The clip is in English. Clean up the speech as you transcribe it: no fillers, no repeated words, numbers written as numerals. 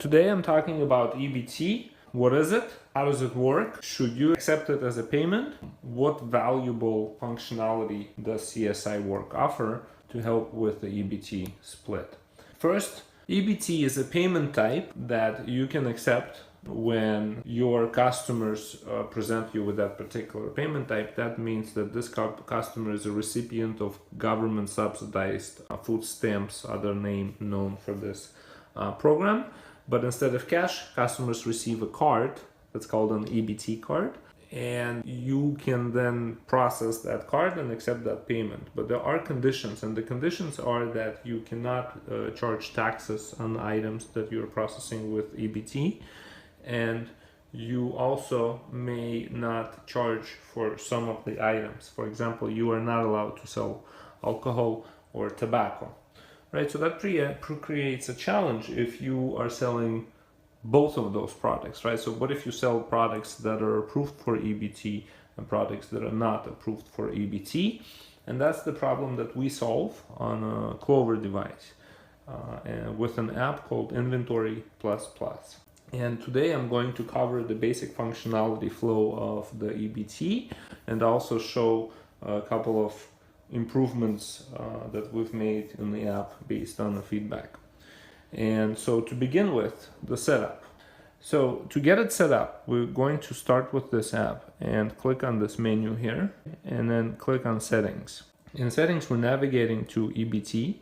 Today I'm talking about EBT. What is it? How does it work? Should you accept it as a payment? What valuable functionality does CSI Work offer to help with the EBT split? First, EBT is a payment type that you can accept when your customers present you with that particular payment type. That means that this customer is a recipient of government subsidized food stamps, other name known for this program. But instead of cash, customers receive a card that's called an EBT card, and you can then process that card and accept that payment. But there are conditions, and the conditions are that you cannot charge taxes on items that you're processing with EBT, and you also may not charge for some of the items. For example, you are not allowed to sell alcohol or tobacco. Right, so that creates a challenge if you are selling both of those products, right? So what if you sell products that are approved for EBT and products that are not approved for EBT? And that's the problem that we solve on a Clover device and with an app called Inventory++. And today I'm going to cover the basic functionality flow of the EBT and also show a couple of improvements that we've made in the app based on the feedback. And so to begin with, the setup. So to get it set up, we're going to start with this app and click on this menu here and then click on settings. In settings, we're navigating to EBT,